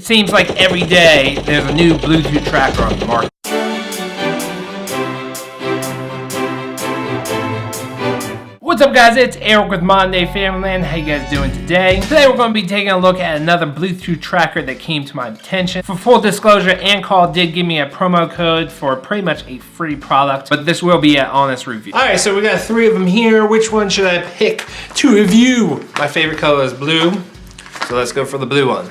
It seems like every day there's a new Bluetooth tracker on the market. What's up guys, it's Eric with Modern Day Familyland. How you guys doing today? Today we're going to be taking a look at another Bluetooth tracker that came to my attention. For full disclosure, Ancall did give me a promo code for pretty much a free product, but this will be an honest review. Alright, so we got 3 of them here. Which one should I pick to review? My favorite color is blue, so let's go for the blue one.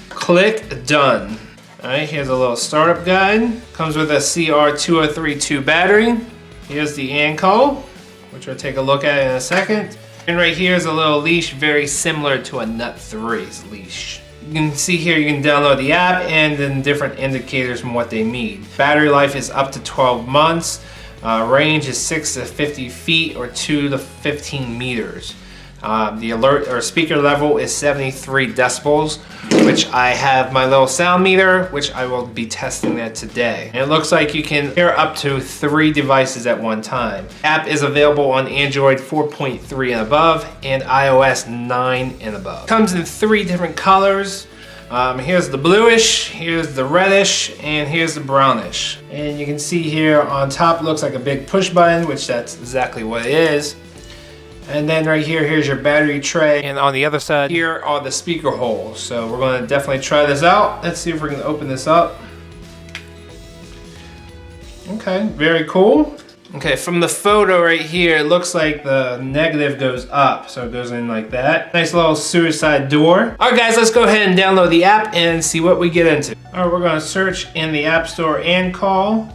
Click done. Alright, here's a little startup guide. Comes with a CR2032 battery. Here's the Ancall, which we'll take a look at in a second. And right here is a little leash very similar to a Nut 3's leash. You can see here you can download the app and then different indicators from what they mean. Battery life is up to 12 months. Range is 6 to 50 feet or 2 to 15 meters. The alert or speaker level is 73 decibels, which I have my little sound meter, which I will be testing that today. And it looks like you can pair up to 3 devices at one time. App is available on Android 4.3 and above and iOS 9 and above. Comes in 3 different colors. Here's the bluish, here's the reddish, and here's the brownish. And you can see here on top looks like a big push button, which that's exactly what it is. And then right here, here's your battery tray. And on the other side, here are the speaker holes. So we're going to definitely try this out. Let's see if we can open this up. Okay, very cool. Okay, from the photo right here, it looks like the negative goes up. So it goes in like that. Nice little suicide door. All right, guys, let's go ahead and download the app and see what we get into. All right, we're going to search in the App Store Ancall,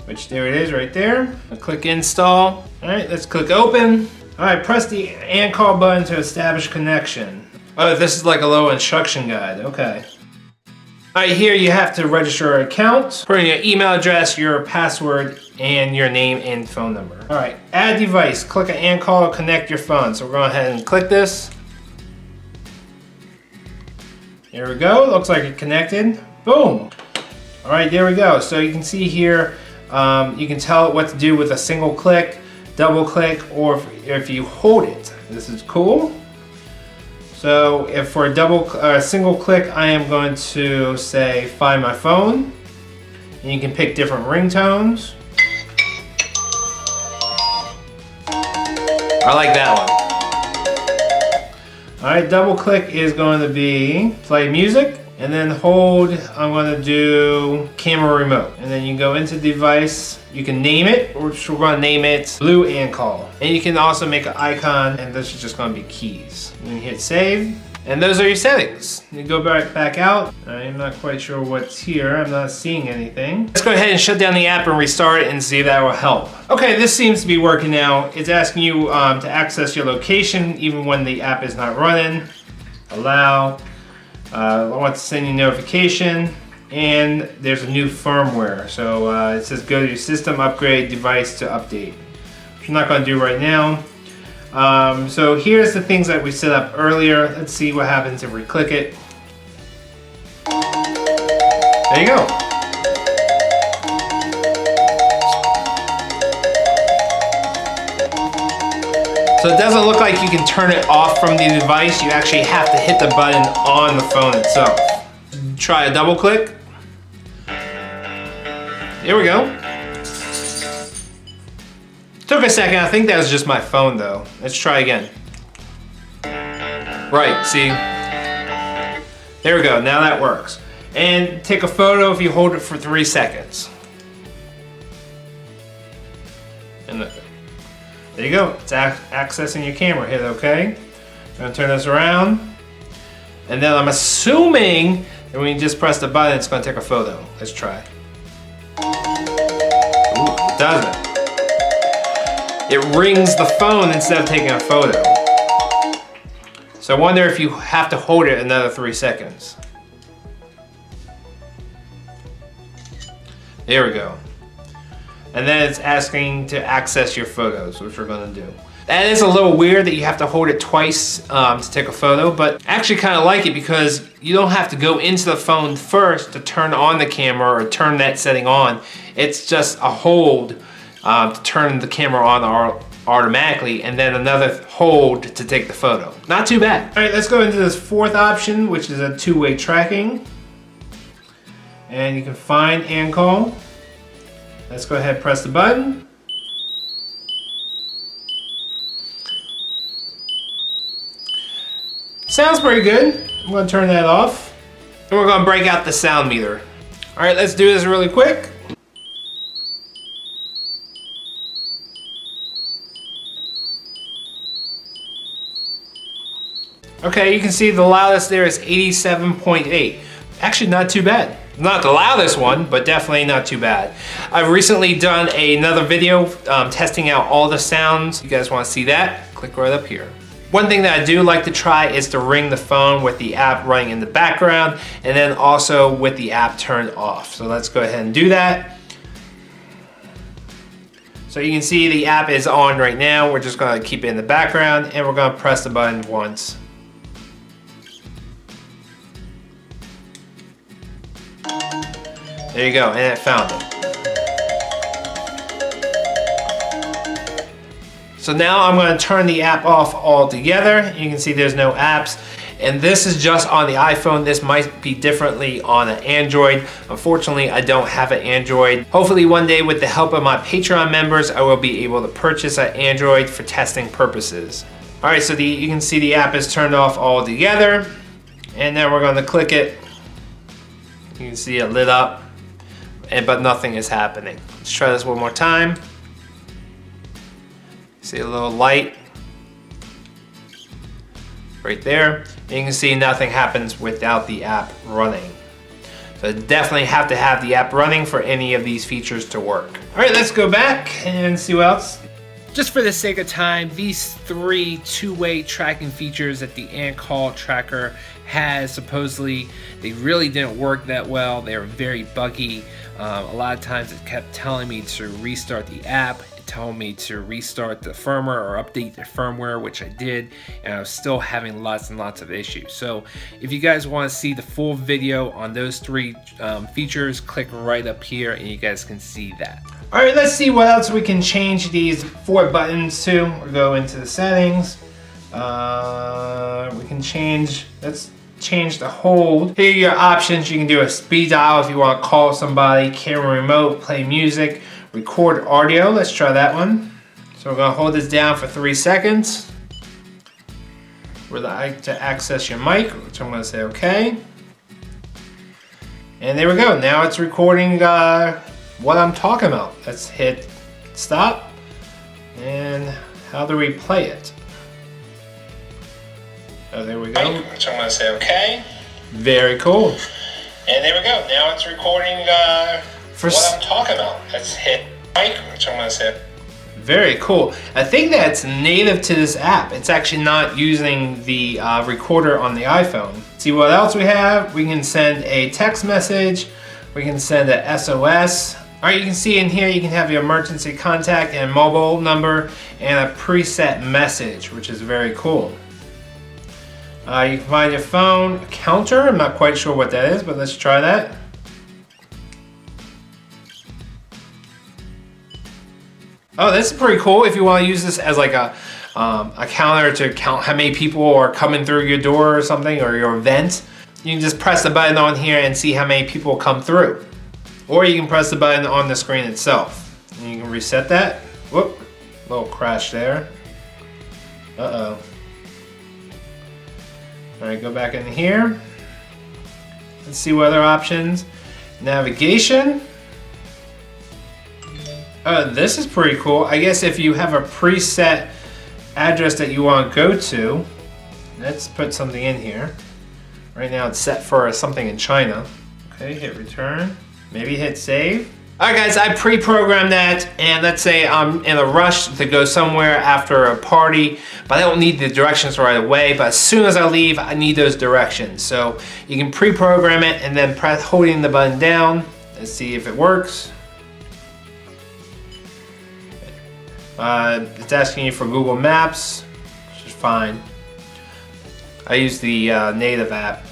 which there it is right there. I'll click install. All right, let's click open. Alright, press the Ancall button to establish connection. Oh, this is like a little instruction guide, okay. Alright, here you have to register an account. Put in your email address, your password, and your name and phone number. Alright, add device. Click on Ancall to connect your phone. So we're going to go ahead and click this. There we go, looks like it connected. Boom! Alright, there we go. So you can see here, you can tell it what to do with a single click, double click, or if you hold it. This is cool. So if for a single click, I am going to say find my phone, and you can pick different ringtones. I like that one. All right, double click is going to be play music. And then hold, I'm going to do camera remote. And then you go into device, you can name it, or we're going to name it Blue Ancall. And you can also make an icon, and this is just going to be keys. You can hit save, and those are your settings. You go back out. I'm not quite sure what's here. I'm not seeing anything. Let's go ahead and shut down the app and restart it and see if that will help. Okay, this seems to be working now. It's asking you to access your location even when the app is not running. Allow. I want to send you a notification, and there's a new firmware. So it says go to your system, upgrade device to update, which I'm not going to do right now. So here's the things that we set up earlier. Let's see what happens if we click it. There you go. So it doesn't look like you can turn it off from the device. You actually have to hit the button on the phone itself. Try a double click. Here we go. Took a second. I think that was just my phone though. Let's try again. Right, see? There we go. Now that works. And take a photo if you hold it for 3 seconds. And there you go, it's accessing your camera. Hit OK. I'm going to turn this around. And then I'm assuming that when you just press the button, it's going to take a photo. Let's try. Ooh, it doesn't. It rings the phone instead of taking a photo. So I wonder if you have to hold it another 3 seconds. There we go. And then it's asking to access your photos, which we're going to do. That is a little weird that you have to hold it twice to take a photo, but I actually kind of like it because you don't have to go into the phone first to turn on the camera or turn that setting on. It's just a hold to turn the camera on automatically, and then another hold to take the photo. Not too bad. All right, let's go into this fourth option, which is a two-way tracking. and you can find Ancall. Let's go ahead and press the button. Sounds pretty good. I'm going to turn that off. And we're going to break out the sound meter. Alright, let's do this really quick. Okay, you can see the loudest there is 87.8. Actually not too bad. Not the loudest one, but definitely not too bad. I've recently done another video testing out all the sounds. If you guys want to see that, click right up here. One thing that I do like to try is to ring the phone with the app running in the background, and then also with the app turned off. So let's go ahead and do that. So you can see the app is on right now. We're just going to keep it in the background, and we're going to press the button once. There you go, and it found it. So now I'm going to turn the app off altogether. You can see there's no apps. And this is just on the iPhone. This might be differently on an Android. Unfortunately, I don't have an Android. Hopefully one day with the help of my Patreon members, I will be able to purchase an Android for testing purposes. All right, so you can see the app is turned off altogether. And then we're going to click it. You can see it lit up, but nothing is happening. Let's try this one more time. See a little light right there. And you can see nothing happens without the app running. So definitely have to have the app running for any of these features to work. All right, let's go back and see what else. Just for the sake of time, these 3 two-way tracking features that the Ancall tracker has, supposedly, they really didn't work that well. They were very buggy. A lot of times it kept telling me to restart the app. Telling me to restart the firmware or update the firmware, which I did, and I was still having lots and lots of issues. So if you guys want to see the full video on those 3 features, click right up here and you guys can see that. All right, let's see what else we can change these 4 buttons to. We'll go into the settings. We can change, let's change the hold. Here are your options. You can do a speed dial if you want to call somebody, camera remote, play music, record audio. Let's try that one. So we're going to hold this down for 3 seconds. We'd like to access your mic, which I'm going to say okay. And there we go. Now it's recording what I'm talking about. Let's hit stop. And how do we play it? Oh, there we go. Which I'm going to say okay. Very cool. And there we go. Now it's recording what I'm talking about. Let's hit mic, which I'm going to say. Very cool. I think that's native to this app. It's actually not using the recorder on the iPhone. See what else we have? We can send a text message. We can send a SOS. All right, you can see in here, you can have your emergency contact and mobile number and a preset message, which is very cool. You can find your phone counter. I'm not quite sure what that is, but let's try that. Oh, this is pretty cool if you want to use this as like a counter to count how many people are coming through your door or something, or your vent. You can just press the button on here and see how many people come through. Or you can press the button on the screen itself. And you can reset that. Whoop, little crash there. Uh-oh. All right, go back in here. Let's see what other options. Navigation. This is pretty cool. I guess if you have a preset address that you want to go to, let's put something in here. Right now it's set for something in China. Okay, hit return. Maybe hit save. All right, guys, I pre-programmed that, and let's say I'm in a rush to go somewhere after a party, but I don't need the directions right away, but as soon as I leave, I need those directions. So you can pre-program it and then press holding the button down. Let's see if it works. It's asking you for Google Maps, which is fine. I use the native app.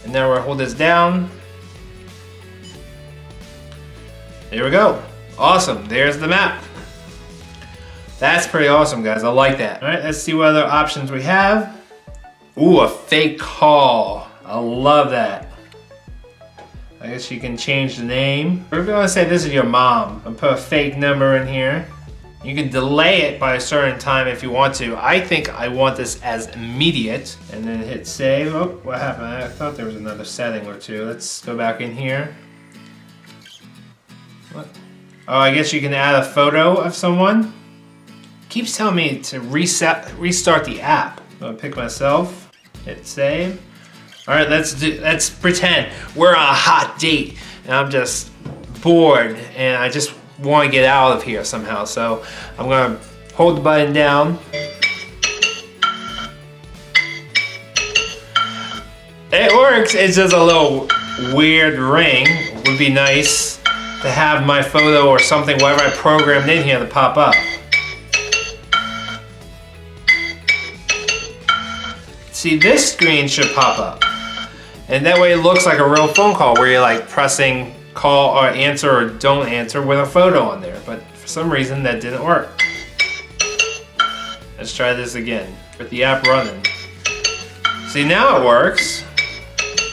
And now we'll hold this down. There we go. Awesome, there's the map. That's pretty awesome, guys, I like that. All right, let's see what other options we have. Ooh, a fake call. I love that. I guess you can change the name. We're gonna say this is your mom. I'll put a fake number in here. You can delay it by a certain time if you want to. I think I want this as immediate. And then hit save. Oh, what happened? I thought there was another setting or two. Let's go back in here. What? Oh, I guess you can add a photo of someone. Keeps telling me to restart the app. I'm gonna pick myself. Hit save. All right, let's pretend we're on a hot date and I'm just bored and I just want to get out of here somehow. So I'm gonna hold the button down. It works. It's just a little weird ring. It would be nice to have my photo or something, whatever I programmed in here, to pop up. See, this screen should pop up. And that way it looks like a real phone call where you're like pressing call or answer or don't answer with a photo on there. But for some reason that didn't work. Let's try this again with the app running. See, now it works.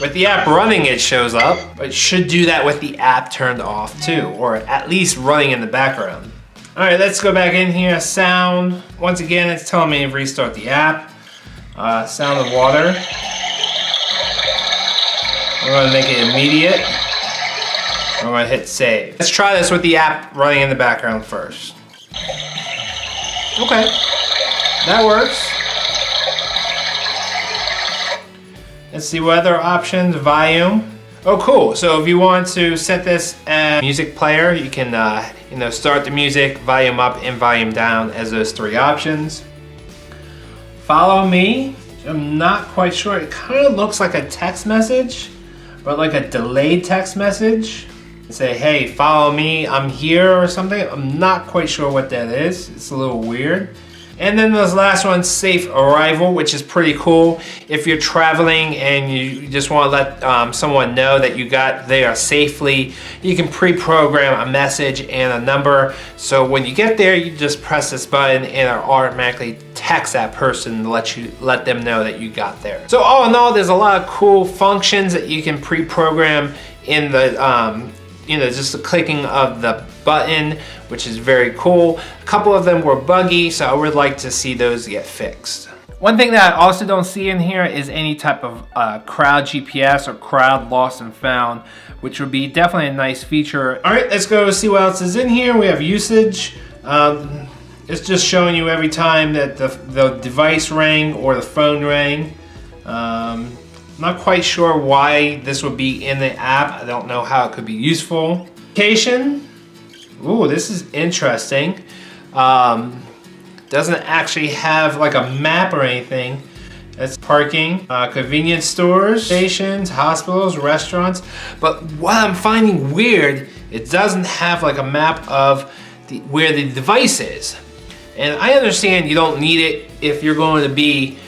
With the app running it shows up, but it should do that with the app turned off too, or at least running in the background. All right, let's go back in here. Sound. Once again, it's telling me to restart the app. Sound of water. We're gonna make it immediate. I'm gonna hit save. Let's try this with the app running in the background first. Okay, that works. Let's see what other options. Volume. Oh, cool. So if you want to set this as music player, you can start the music, volume up and volume down as those three options. Follow me. I'm not quite sure. It kind of looks like a text message, but like a delayed text message. Say, hey, follow me, I'm here or something. I'm not quite sure what that is. It's a little weird. And then this last one, safe arrival, which is pretty cool. If you're traveling and you just want to let someone know that you got there safely, you can pre-program a message and a number. So when you get there, you just press this button and it'll automatically text that person to let them know that you got there. So all in all, there's a lot of cool functions that you can pre-program in the just the clicking of the button, which is very cool. A couple of them were buggy, so I would like to see those get fixed. One thing that I also don't see in here is any type of crowd GPS or crowd lost and found, which would be definitely a nice feature. All right, let's go see what else is in here. We have usage. It's just showing you every time that the device rang or the phone rang. Not quite sure why this would be in the app. I don't know how it could be useful. Location. Ooh, this is interesting. Doesn't actually have like a map or anything. That's parking, convenience stores, stations, hospitals, restaurants. But what I'm finding weird, it doesn't have like a map of where the device is. And I understand you don't need it if you're going to be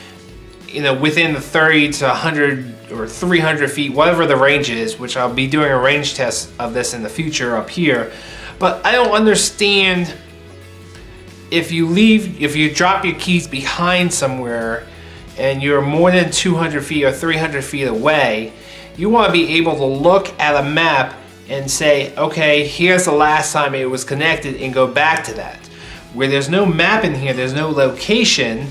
within the 30 to 100 or 300 feet, whatever the range is, which I'll be doing a range test of this in the future up here. But I don't understand if you drop your keys behind somewhere and you're more than 200 feet or 300 feet away, you want to be able to look at a map and say, okay, here's the last time it was connected and go back to that. Where there's no map in here, there's no location,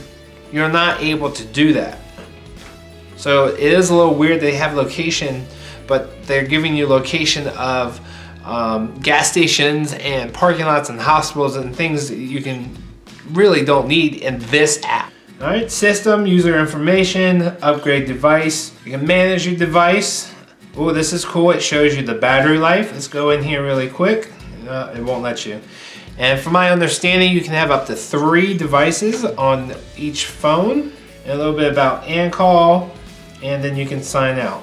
you're not able to do that. So it is a little weird they have location, but they're giving you location of gas stations and parking lots and hospitals and things that you really don't need in this app. All right, system, user information, upgrade device. You can manage your device. Oh, this is cool. It shows you the battery life. Let's go in here really quick. It won't let you. And from my understanding, you can have up to 3 devices on each phone. And a little bit about Ancall, and then you can sign out.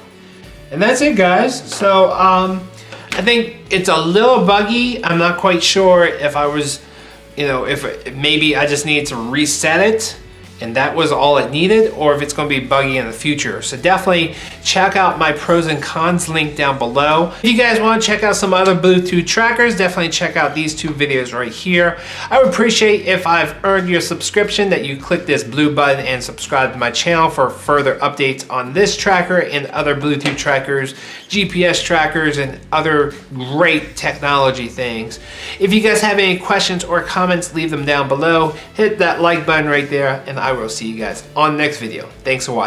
And that's it, guys. So I think it's a little buggy. I'm not quite sure if I was, if maybe I just needed to reset it and that was all it needed, or if it's going to be buggy in the future. So definitely check out my pros and cons link down below. If you guys want to check out some other Bluetooth trackers, definitely check out these 2 videos right here. I would appreciate if I've earned your subscription that you click this blue button and subscribe to my channel for further updates on this tracker and other Bluetooth trackers, GPS trackers, and other great technology things. If you guys have any questions or comments, leave them down below. Hit that like button right there, and I will see you guys on the next video. Thanks for watching.